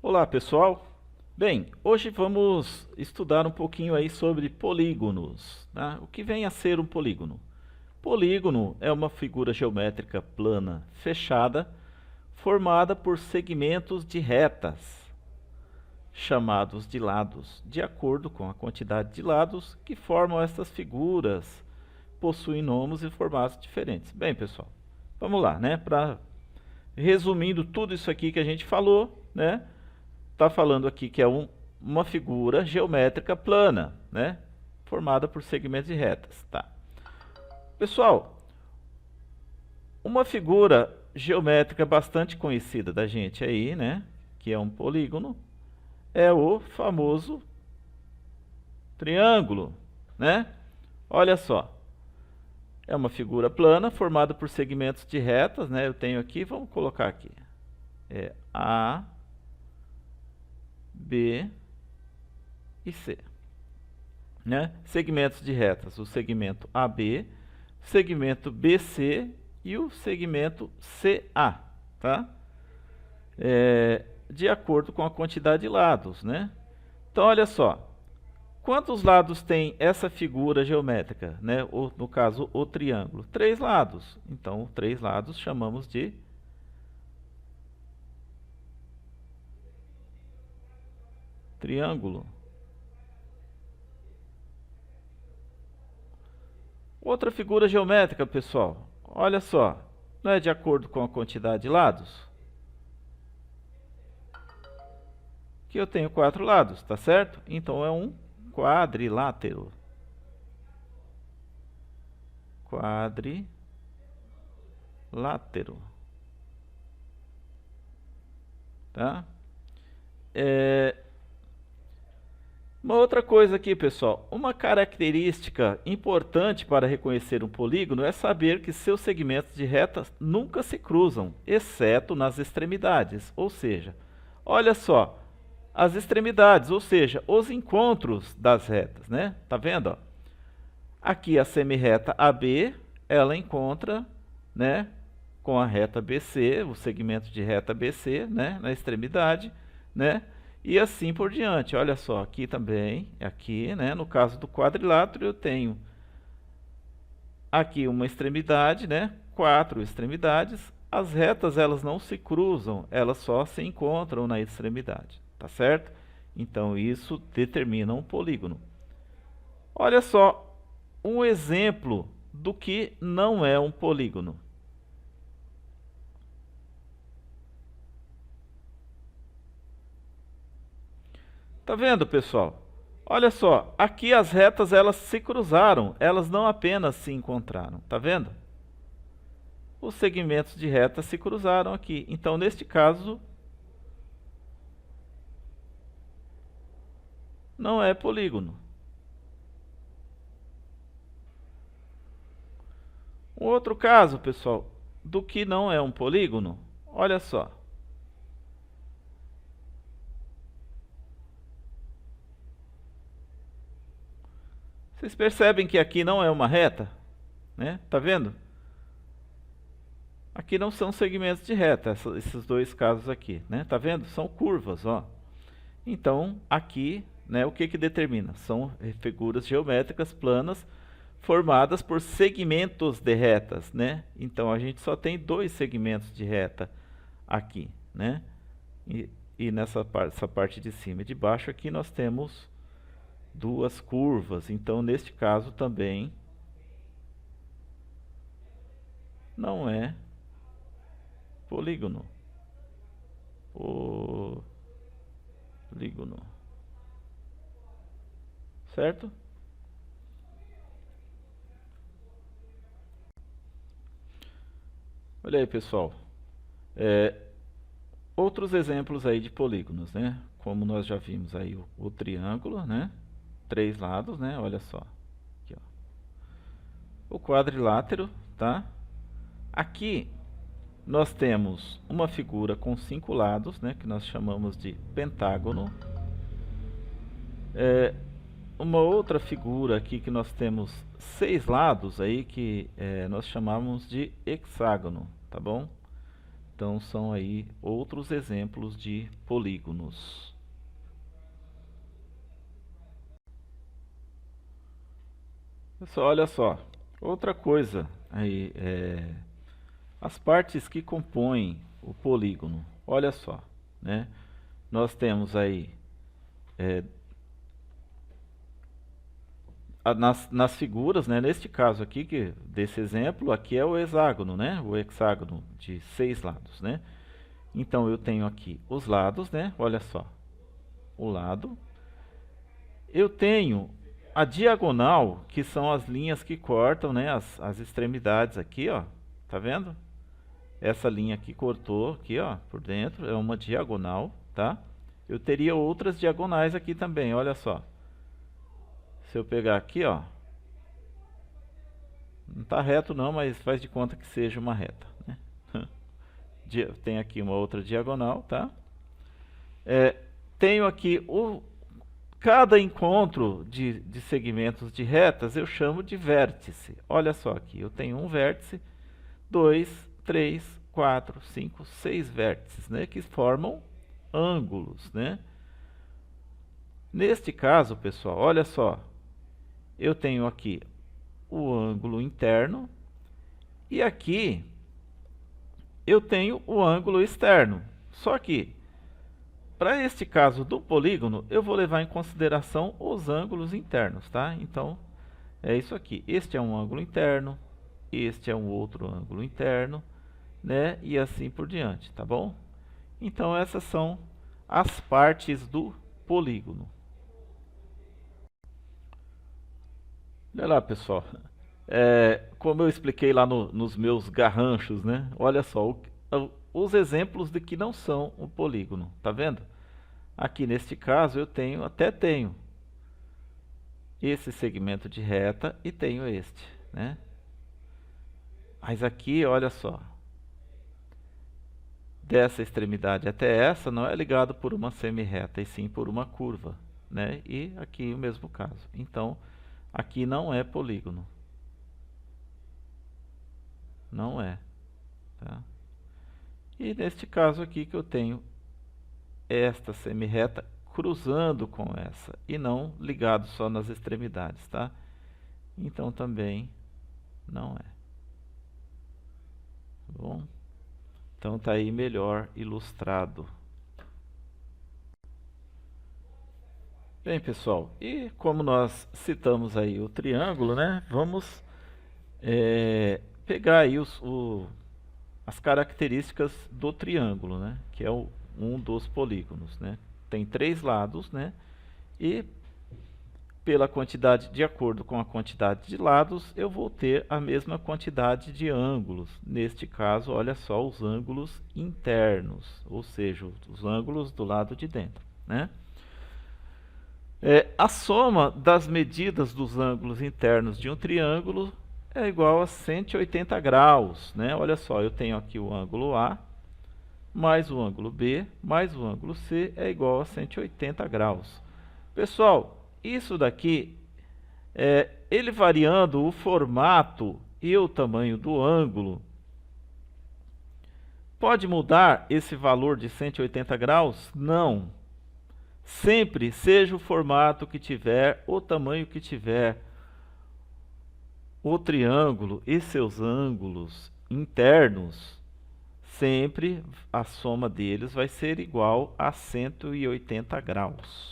Olá, pessoal. Bem, hoje vamos estudar um pouquinho aí sobre polígonos, tá? O que vem a ser um polígono? Polígono é uma figura geométrica plana fechada, formada por segmentos de retas, chamados de lados, de acordo com a quantidade de lados que formam essas figuras, possuem nomes e formatos diferentes. Bem, pessoal, vamos lá, né? Resumindo tudo isso aqui que a gente falou, né? Está falando aqui que é uma figura geométrica plana, né? Formada por segmentos de retas, tá? Pessoal, uma figura geométrica bastante conhecida da gente aí, né? Que é um polígono, é o famoso triângulo, né? Olha só, é uma figura plana formada por segmentos de retas, né? Eu tenho aqui, vamos colocar aqui, A, B e C, né? Segmentos de retas, o segmento AB, segmento BC e o segmento CA, tá? De acordo com a quantidade de lados, né? Então, olha só, quantos lados tem essa figura geométrica, né? No caso, o triângulo? 3 lados. Então, 3 lados chamamos de triângulo. Outra figura geométrica, pessoal, olha só, não é de acordo com a quantidade de lados? Que eu tenho 4 lados, tá certo? Então é um quadrilátero. Quadrilátero. Tá? Uma outra coisa aqui, pessoal, uma característica importante para reconhecer um polígono é saber que seus segmentos de retas nunca se cruzam, exceto nas extremidades. Ou seja, olha só, as extremidades, ou seja, os encontros das retas, né? Tá vendo? Ó? Aqui a semirreta AB, ela encontra, né, com a reta BC, o segmento de reta BC, né, na extremidade, né? E assim por diante. Olha só, aqui também, aqui, né, no caso do quadrilátero, eu tenho aqui uma extremidade, né, 4 extremidades. As retas, elas não se cruzam, elas só se encontram na extremidade, tá certo? Então, isso determina um polígono. Olha só, um exemplo do que não é um polígono. Tá vendo, pessoal? Olha só, aqui as retas elas se cruzaram, elas não apenas se encontraram, tá vendo? Os segmentos de reta se cruzaram aqui. Então, neste caso, não é polígono. Um outro caso, pessoal, do que não é um polígono, olha só. Vocês percebem que aqui não é uma reta, né? Tá vendo? Aqui não são segmentos de reta, esses dois casos aqui, né? Tá vendo? São curvas, ó. Então, aqui, né, o que que determina? São figuras geométricas planas formadas por segmentos de retas, né? Então, a gente só tem 2 segmentos de reta aqui, né? E essa parte de cima e de baixo aqui nós temos 2 curvas. Então, neste caso também não é polígono. Polígono. Certo? Olha aí, pessoal. Outros exemplos aí de polígonos, né? Como nós já vimos aí o triângulo, né? 3 lados, né? Olha só. Aqui, ó. O quadrilátero, tá? Aqui nós temos uma figura com 5 lados, né? Que nós chamamos de pentágono. Uma outra figura aqui que nós temos 6 lados aí que nós chamamos de hexágono, tá bom? Então são aí outros exemplos de polígonos. Pessoal, olha só, outra coisa aí, as partes que compõem o polígono. Olha só, né? Nós temos aí é, nas figuras, né? Neste caso aqui, desse exemplo, aqui é o hexágono, né? O hexágono de 6 lados, né? Então eu tenho aqui os lados, né? Olha só, o lado. Eu tenho a diagonal, que são as linhas que cortam, né? As extremidades aqui, ó. Tá vendo? Essa linha aqui cortou aqui, ó, por dentro, é uma diagonal, tá? Eu teria outras diagonais aqui também, olha só. Se eu pegar aqui, ó, não está reto não, mas faz de conta que seja uma reta, né? Tem aqui uma outra diagonal, tá? Tenho aqui cada encontro de segmentos de retas eu chamo de vértice. Olha só aqui, eu tenho um vértice, 2, 3, 4, 5, 6 vértices, né? Que formam ângulos, né? Neste caso, pessoal, olha só, eu tenho aqui o ângulo interno e aqui eu tenho o ângulo externo. Só que, para este caso do polígono, eu vou levar em consideração os ângulos internos, tá? Então, é isso aqui. Este é um ângulo interno, este é um outro ângulo interno, né? E assim por diante, tá bom? Então, essas são as partes do polígono. Olha lá, pessoal. Como eu expliquei lá nos meus garranchos, né? Olha só, os exemplos de que não são um polígono, tá vendo? Aqui neste caso eu até tenho esse segmento de reta e tenho este, né? Mas aqui, olha só, dessa extremidade até essa não é ligado por uma semi-reta, e sim por uma curva, né? E aqui o mesmo caso. Então, aqui não é polígono. Não é, tá? E neste caso aqui que eu tenho esta semi-reta cruzando com essa e não ligado só nas extremidades, tá? Então também não é. Tá bom? Então tá aí melhor ilustrado. Bem, pessoal, e como nós citamos aí o triângulo, né? Vamos pegar aí as características do triângulo, né? Que é um dos polígonos, né? Tem 3 lados, né? E pela quantidade, de acordo com a quantidade de lados, eu vou ter a mesma quantidade de ângulos. Neste caso, olha só os ângulos internos, ou seja, os ângulos do lado de dentro, né? A soma das medidas dos ângulos internos de um triângulo é igual a 180 graus, né? Olha só, eu tenho aqui o ângulo A, mais o ângulo B, mais o ângulo C é igual a 180 graus. Pessoal, isso daqui, ele variando o formato e o tamanho do ângulo, pode mudar esse valor de 180 graus? Não. Sempre, seja o formato que tiver, o tamanho que tiver, o triângulo e seus ângulos internos, sempre a soma deles vai ser igual a 180 graus.